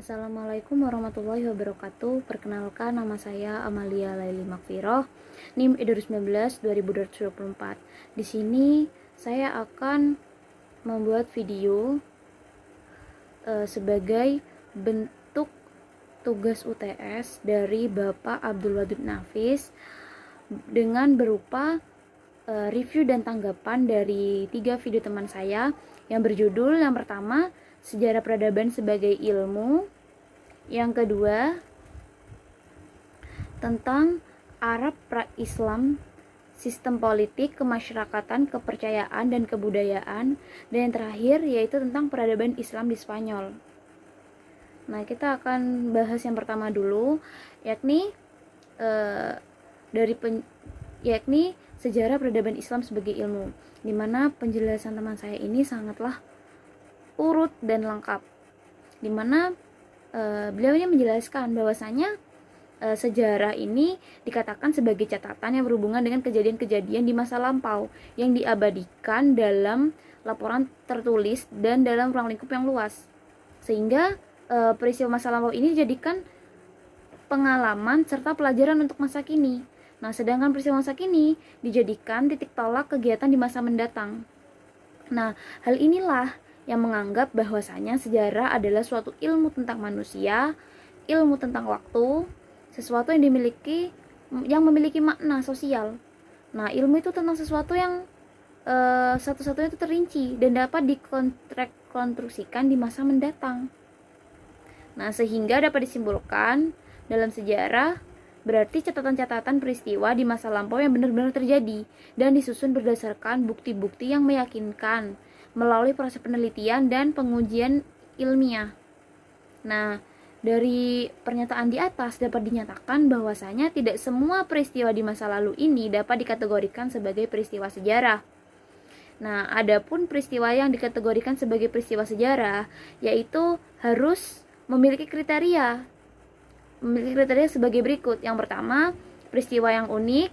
Assalamualaikum warahmatullahi wabarakatuh. Perkenalkan, nama saya Amalia Laili Makfiroh, NIM E2019 2024. Di sini saya akan membuat video sebagai bentuk tugas UTS dari Bapak Abdul Wadud Nafis dengan berupa review dan tanggapan dari 3 video teman saya yang berjudul, yang pertama, sejarah peradaban sebagai ilmu. Yang kedua, tentang Arab pra-Islam, sistem politik, kemasyarakatan, kepercayaan, dan kebudayaan. Dan yang terakhir yaitu tentang peradaban Islam di Spanyol. Nah, kita akan bahas yang pertama dulu, yakni yakni sejarah peradaban Islam sebagai ilmu, dimana penjelasan teman saya ini sangatlah urut dan lengkap, dimana beliau ini menjelaskan bahwasanya sejarah ini dikatakan sebagai catatan yang berhubungan dengan kejadian-kejadian di masa lampau yang diabadikan dalam laporan tertulis dan dalam ruang lingkup yang luas, sehingga peristiwa masa lampau ini dijadikan pengalaman serta pelajaran untuk masa kini. Nah, sedangkan peristiwa masa kini dijadikan titik tolak kegiatan di masa mendatang. Nah, hal inilah yang menganggap bahwasanya sejarah adalah suatu ilmu tentang manusia, ilmu tentang waktu, sesuatu yang memiliki makna sosial. Nah, ilmu itu tentang sesuatu yang satu-satunya itu terinci dan dapat dikonstruksikan di masa mendatang. Nah, sehingga dapat disimpulkan dalam sejarah berarti catatan-catatan peristiwa di masa lampau yang benar-benar terjadi dan disusun berdasarkan bukti-bukti yang meyakinkan melalui proses penelitian dan pengujian ilmiah. Nah, dari pernyataan di atas dapat dinyatakan bahwasanya tidak semua peristiwa di masa lalu ini dapat dikategorikan sebagai peristiwa sejarah. Nah, adapun peristiwa yang dikategorikan sebagai peristiwa sejarah yaitu harus memiliki kriteria sebagai berikut. Yang pertama, peristiwa yang unik,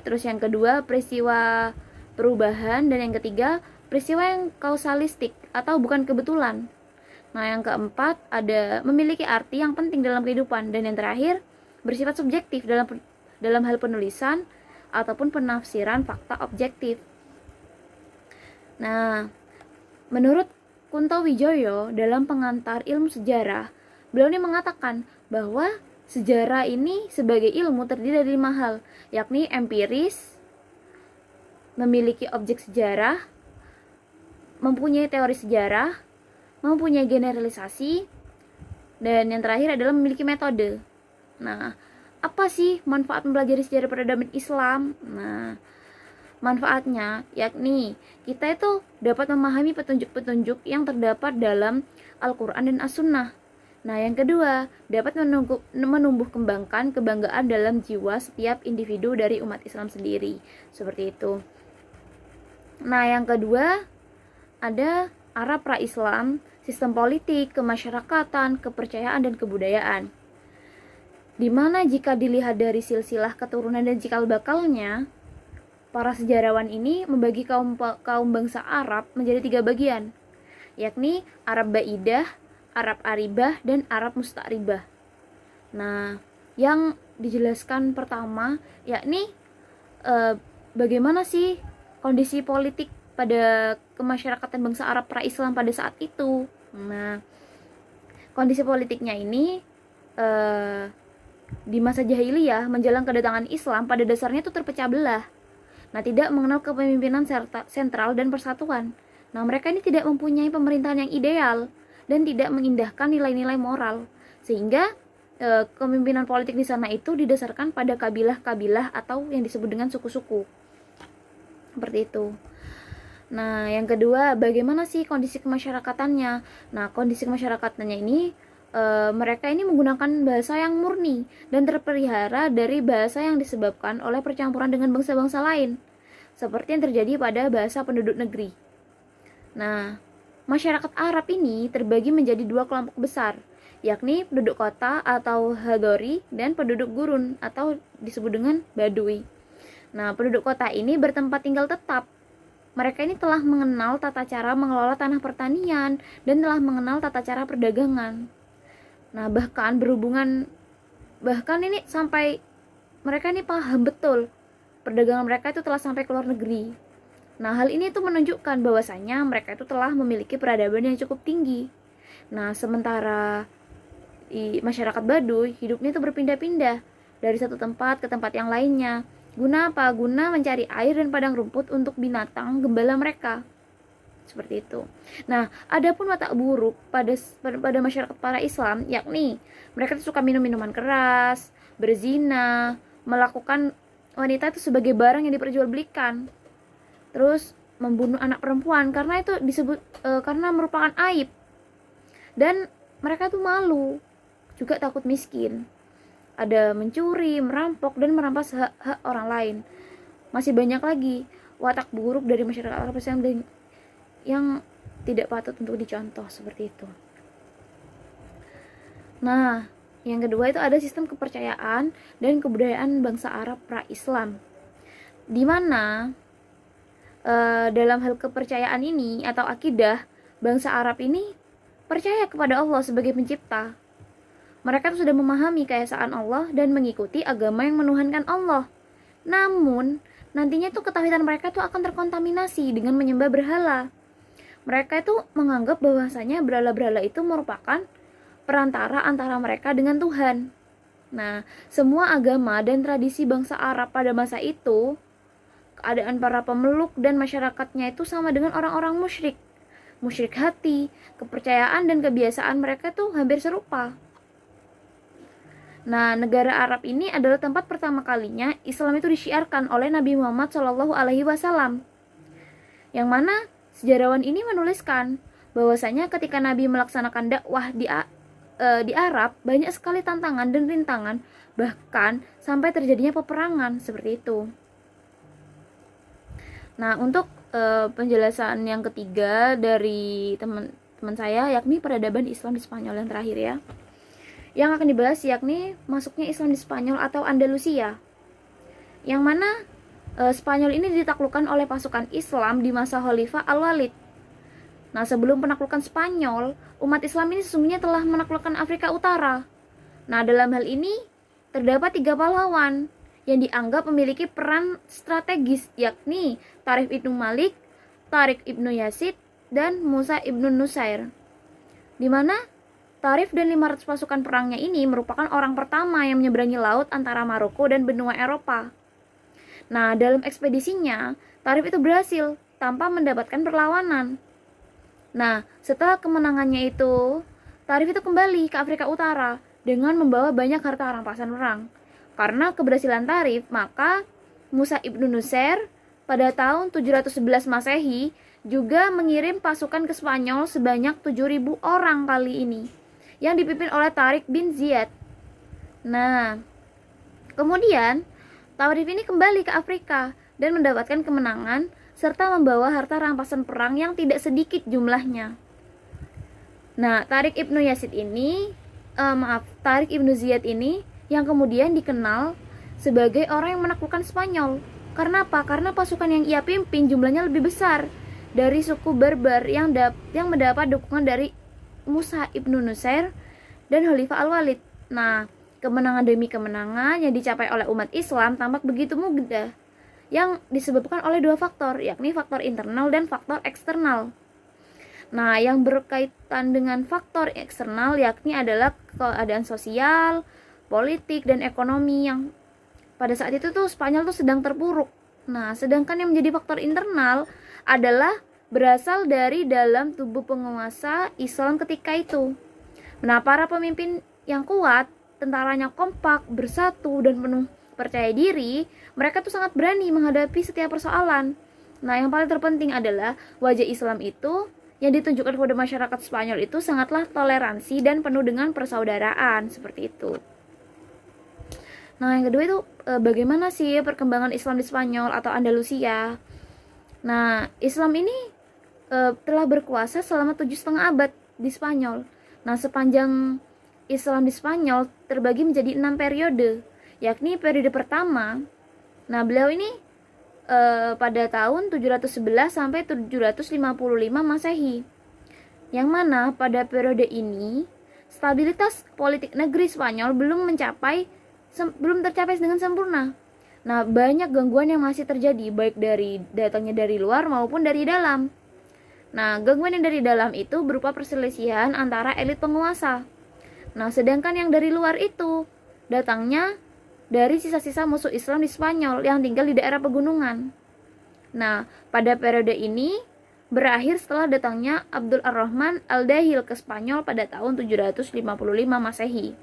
terus yang kedua, peristiwa perubahan, dan yang ketiga, peristiwa yang kausalistik atau bukan kebetulan. Nah, yang keempat, ada memiliki arti yang penting dalam kehidupan, dan yang terakhir, bersifat subjektif dalam hal penulisan ataupun penafsiran fakta objektif. Nah, menurut Kunto Wijoyo dalam Pengantar Ilmu Sejarah, beliau ini mengatakan bahwa sejarah ini sebagai ilmu terdiri dari 5 hal, yakni empiris, memiliki objek sejarah, mempunyai teori sejarah, mempunyai generalisasi, dan yang terakhir adalah memiliki metode. Nah, apa sih manfaat mempelajari sejarah peradaban Islam? Nah, manfaatnya yakni kita itu dapat memahami petunjuk-petunjuk yang terdapat dalam Al-Quran dan As-Sunnah. Nah, yang kedua, dapat menumbuh kembangkan kebanggaan dalam jiwa setiap individu dari umat Islam sendiri. Seperti itu. Nah, yang kedua, ada Arab pra-Islam, sistem politik, kemasyarakatan, kepercayaan, dan kebudayaan. Dimana jika dilihat dari silsilah keturunan dan cikal bakalnya, para sejarawan ini membagi kaum bangsa Arab menjadi 3 bagian, yakni Arab Ba'idah, Arab Aribah, dan Arab Musta'ribah. Nah, yang dijelaskan pertama yakni bagaimana sih kondisi politik pada kemasyarakatan bangsa Arab pra-Islam pada saat itu. Nah, kondisi politiknya ini di masa jahiliyah menjelang kedatangan Islam pada dasarnya itu terpecah belah. Nah, tidak mengenal kepemimpinan sentral dan persatuan. Nah, mereka ini tidak mempunyai pemerintahan yang ideal dan tidak mengindahkan nilai-nilai moral, sehingga kepemimpinan politik di sana itu didasarkan pada kabilah-kabilah atau yang disebut dengan suku-suku. Seperti itu. Nah, yang kedua, bagaimana sih kondisi kemasyarakatannya? Nah, kondisi kemasyarakatannya ini mereka ini menggunakan bahasa yang murni dan terpelihara dari bahasa yang disebabkan oleh percampuran dengan bangsa-bangsa lain, seperti yang terjadi pada bahasa penduduk negeri. Nah, masyarakat Arab ini terbagi menjadi 2 kelompok besar, yakni penduduk kota atau Hadori dan penduduk gurun atau disebut dengan Badui. Nah, penduduk kota ini bertempat tinggal tetap. Mereka ini telah mengenal tata cara mengelola tanah pertanian dan telah mengenal tata cara perdagangan. Nah, bahkan ini sampai mereka ini paham betul perdagangan mereka itu telah sampai ke luar negeri. Nah, hal ini tuh menunjukkan bahwasanya mereka itu telah memiliki peradaban yang cukup tinggi. Nah, sementara di masyarakat Baduy hidupnya itu berpindah-pindah dari satu tempat ke tempat yang lainnya. Guna apa? Guna mencari air dan padang rumput untuk binatang gembala mereka. Seperti itu. Nah, adapun watak buruk pada masyarakat para Islam, yakni mereka tuh suka minum minuman keras, berzina, melakukan wanita itu sebagai barang yang diperjualbelikan, terus membunuh anak perempuan karena itu disebut karena merupakan aib, dan mereka tuh malu, juga takut miskin, ada mencuri, merampok, dan merampas hak orang lain. Masih banyak lagi watak buruk dari masyarakat Arab Islam yang tidak patut untuk dicontoh seperti itu. Nah, yang kedua itu ada sistem kepercayaan dan kebudayaan bangsa Arab pra-Islam, di mana dalam hal kepercayaan ini atau akidah, bangsa Arab ini percaya kepada Allah sebagai pencipta. Mereka tuh sudah memahami keesaan Allah dan mengikuti agama yang menuhankan Allah. Namun, nantinya tuh ketahuan mereka tuh akan terkontaminasi dengan menyembah berhala. Mereka itu menganggap bahwasanya berhala-berhala itu merupakan perantara antara mereka dengan Tuhan. Nah, semua agama dan tradisi bangsa Arab pada masa itu, keadaan para pemeluk dan masyarakatnya itu sama dengan orang-orang musyrik. Musyrik hati, kepercayaan dan kebiasaan mereka tuh hampir serupa. Nah, negara Arab ini adalah tempat pertama kalinya Islam itu disyiarkan oleh Nabi Muhammad SAW. Yang mana sejarawan ini menuliskan bahwasanya ketika Nabi melaksanakan dakwah di Arab, banyak sekali tantangan dan rintangan, bahkan sampai terjadinya peperangan seperti itu. Nah, untuk penjelasan yang ketiga dari teman saya, yakni peradaban Islam di Spanyol yang terakhir ya. Yang akan dibahas yakni masuknya Islam di Spanyol atau Andalusia, yang mana Spanyol ini ditaklukkan oleh pasukan Islam di masa Khalifah Al-Walid. Nah, sebelum penaklukan Spanyol, umat Islam ini sesungguhnya telah menaklukkan Afrika Utara. Nah, dalam hal ini terdapat 3 pahlawan yang dianggap memiliki peran strategis, yakni Tarif ibnu Malik, Tariq ibnu Yazid, dan Musa ibnu Nusair. Di mana Tarif dan 500 pasukan perangnya ini merupakan orang pertama yang menyeberangi laut antara Maroko dan benua Eropa. Nah, dalam ekspedisinya, Tarif itu berhasil tanpa mendapatkan perlawanan. Nah, setelah kemenangannya itu, Tarif itu kembali ke Afrika Utara dengan membawa banyak harta rampasan perang. Karena keberhasilan Tarif, maka Musa ibnu Nusair pada tahun 711 Masehi juga mengirim pasukan ke Spanyol sebanyak 7.000 orang kali ini, yang dipimpin oleh Tariq bin Ziyad. Nah, kemudian Tarif ini kembali ke Afrika dan mendapatkan kemenangan serta membawa harta rampasan perang yang tidak sedikit jumlahnya. Nah, Tariq ibnu Ziyad ini yang kemudian dikenal sebagai orang yang menaklukkan Spanyol. Karena apa? Karena pasukan yang ia pimpin jumlahnya lebih besar dari suku Berber yang mendapat dukungan dari Musa ibnu Nusair dan Khalifah Al-Walid. Nah, kemenangan demi kemenangan yang dicapai oleh umat Islam tampak begitu mudah, yang disebabkan oleh 2 faktor, yakni faktor internal dan faktor eksternal. Nah, yang berkaitan dengan faktor eksternal yakni adalah keadaan sosial, politik, dan ekonomi yang pada saat itu tuh Spanyol tuh sedang terpuruk. Nah, sedangkan yang menjadi faktor internal adalah berasal dari dalam tubuh penguasa Islam ketika itu. Nah, para pemimpin yang kuat, tentaranya kompak, bersatu, dan penuh percaya diri, mereka tuh sangat berani menghadapi setiap persoalan. Nah, yang paling terpenting adalah wajah Islam itu yang ditunjukkan kepada masyarakat Spanyol itu sangatlah toleransi dan penuh dengan persaudaraan, seperti itu. Nah, yang kedua itu bagaimana sih perkembangan Islam di Spanyol atau Andalusia? Nah, Islam ini telah berkuasa selama 7,5 abad di Spanyol. Nah, sepanjang Islam di Spanyol terbagi menjadi 6 periode, yakni periode pertama. Nah, beliau ini pada tahun 711 sampai 755 Masehi. Yang mana pada periode ini stabilitas politik negeri Spanyol belum tercapai dengan sempurna. Nah, banyak gangguan yang masih terjadi, baik datangnya dari luar maupun dari dalam. Nah, gangguan yang dari dalam itu berupa perselisihan antara elit penguasa. Nah, sedangkan yang dari luar itu datangnya dari sisa-sisa musuh Islam di Spanyol yang tinggal di daerah pegunungan. Nah, pada periode ini berakhir setelah datangnya Abdul Ar-Rahman Al-Dahil ke Spanyol pada tahun 755 Masehi.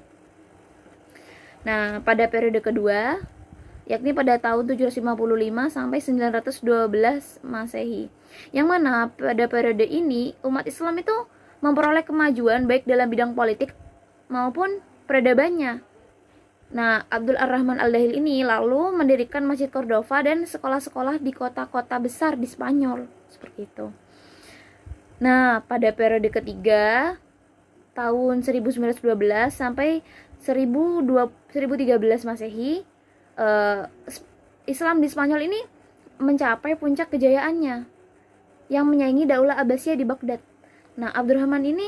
Nah, pada periode kedua, yakni pada tahun 755 sampai 912 Masehi. Yang mana pada periode ini umat Islam itu memperoleh kemajuan baik dalam bidang politik maupun peradabannya. Nah, Abdul Ar-Rahman Al-Dahil ini lalu mendirikan Masjid Cordova dan sekolah-sekolah di kota-kota besar di Spanyol, seperti itu. Nah, pada periode ketiga, tahun 1912 sampai 1013 Masehi, Islam di Spanyol ini mencapai puncak kejayaannya yang menyaingi Daulah Abbasiyah di Baghdad. Nah, Abdurrahman ini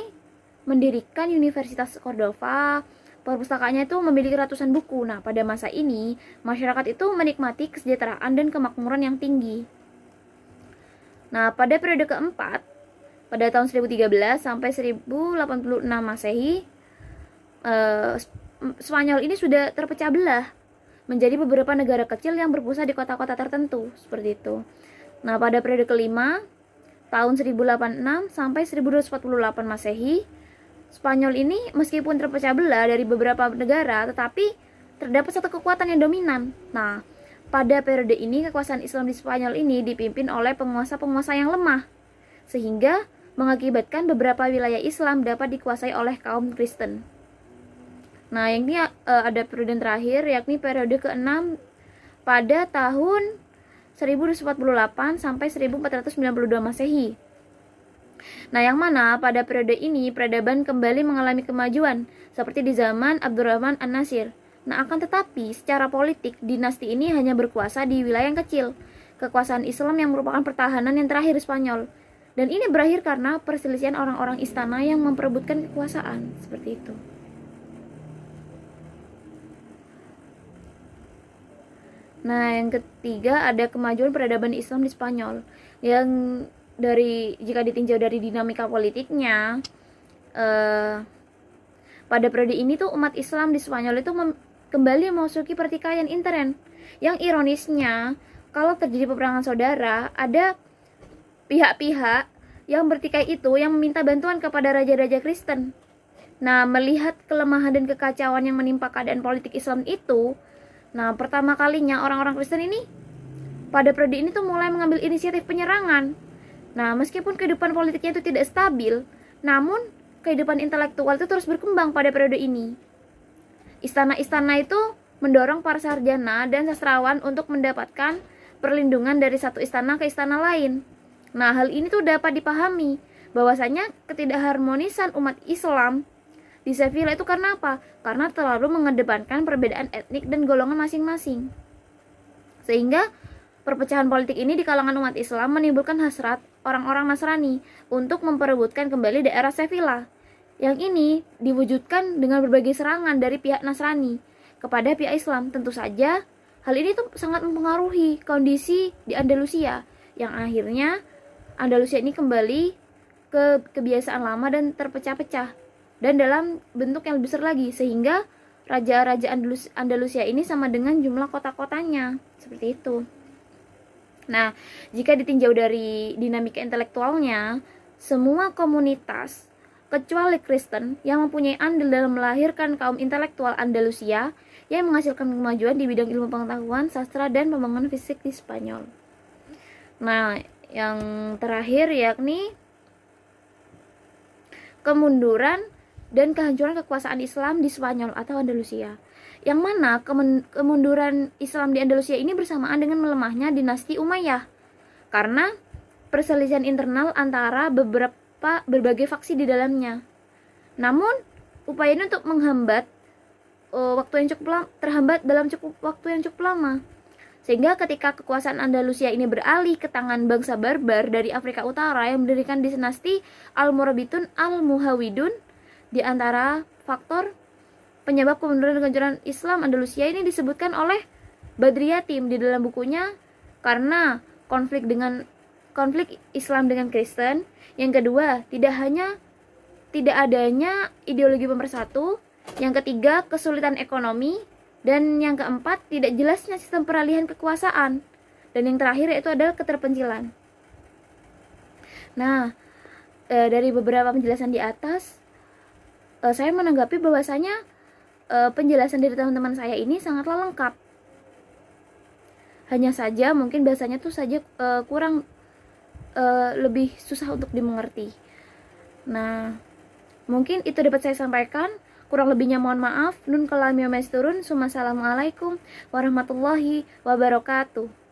mendirikan Universitas Cordova. Perpustakaannya itu memiliki ratusan buku. Nah, pada masa ini, masyarakat itu menikmati kesejahteraan dan kemakmuran yang tinggi. Nah, pada periode keempat, pada tahun 1013 sampai 1086 Masehi, Spanyol ini sudah terpecah belah menjadi beberapa negara kecil yang berpusat di kota-kota tertentu, seperti itu. Nah, pada periode kelima, tahun 1086 sampai 1248 Masehi, Spanyol ini meskipun terpecah belah dari beberapa negara, tetapi terdapat satu kekuatan yang dominan. Nah, pada periode ini kekuasaan Islam di Spanyol ini dipimpin oleh penguasa-penguasa yang lemah, sehingga mengakibatkan beberapa wilayah Islam dapat dikuasai oleh kaum Kristen. Nah, yang ini ada periode terakhir, yakni periode ke-6 pada tahun 1248 sampai 1492 Masehi. Nah, yang mana pada periode ini peradaban kembali mengalami kemajuan seperti di zaman Abdurrahman An-Nasir. Nah, akan tetapi secara politik dinasti ini hanya berkuasa di wilayah yang kecil. Kekuasaan Islam yang merupakan pertahanan yang terakhir Spanyol. Dan ini berakhir karena perselisihan orang-orang istana yang memperebutkan kekuasaan, seperti itu. Nah, yang ketiga ada kemajuan peradaban Islam di Spanyol. Yang jika ditinjau dari dinamika politiknya, pada periode ini tuh umat Islam di Spanyol itu kembali memasuki pertikaian intern. Yang ironisnya, kalau terjadi peperangan saudara, ada pihak-pihak yang bertikai itu yang meminta bantuan kepada raja-raja Kristen. Nah, melihat kelemahan dan kekacauan yang menimpa keadaan politik Islam itu, nah pertama kalinya orang-orang Kristen ini pada periode ini tuh mulai mengambil inisiatif penyerangan. Nah, meskipun kehidupan politiknya itu tidak stabil, namun kehidupan intelektual itu terus berkembang pada periode ini. Istana-istana itu mendorong para sarjana dan sastrawan untuk mendapatkan perlindungan dari satu istana ke istana lain. Nah, hal ini tuh dapat dipahami bahwasanya ketidakharmonisan umat Islam di Sevilla itu karena apa? Karena terlalu mengedepankan perbedaan etnik dan golongan masing-masing. Sehingga perpecahan politik ini di kalangan umat Islam menimbulkan hasrat orang-orang Nasrani untuk memperebutkan kembali daerah Sevilla. Yang ini diwujudkan dengan berbagai serangan dari pihak Nasrani kepada pihak Islam. Tentu saja, hal ini tuh sangat mempengaruhi kondisi di Andalusia, yang akhirnya Andalusia ini kembali ke kebiasaan lama dan terpecah-pecah, dan dalam bentuk yang lebih besar lagi, sehingga raja-raja Andalusia ini sama dengan jumlah kota-kotanya, seperti itu. Nah, jika ditinjau dari dinamika intelektualnya, semua komunitas kecuali Kristen yang mempunyai andil dalam melahirkan kaum intelektual Andalusia yang menghasilkan kemajuan di bidang ilmu pengetahuan, sastra, dan pembangunan fisik di Spanyol. Nah, yang terakhir yakni kemunduran dan kehancuran kekuasaan Islam di Spanyol atau Andalusia. Yang mana kemunduran Islam di Andalusia ini bersamaan dengan melemahnya dinasti Umayyah karena perselisihan internal antara berbagai faksi di dalamnya. Namun upayanya untuk menghambat terhambat dalam waktu yang cukup lama, sehingga ketika kekuasaan Andalusia ini beralih ke tangan bangsa barbar dari Afrika Utara yang mendirikan dinasti Al-Murabitun Al-Muhawidun di antara faktor penyebab kemunduran dan kehancuran Islam Andalusia ini disebutkan oleh Badriyatim di dalam bukunya karena konflik Islam dengan Kristen. Yang kedua, tidak adanya ideologi pemersatu. Yang ketiga, kesulitan ekonomi. Dan yang keempat, tidak jelasnya sistem peralihan kekuasaan. Dan yang terakhir yaitu adalah keterpencilan. Nah, dari beberapa penjelasan di atas, saya menanggapi bahwasanya penjelasan dari teman-teman saya ini sangatlah lengkap. Hanya saja mungkin bahasanya tuh saja kurang lebih susah untuk dimengerti. Nah, mungkin itu dapat saya sampaikan. Kurang lebihnya mohon maaf. Nun kalami wa masturun. Assalamualaikum warahmatullahi wabarakatuh.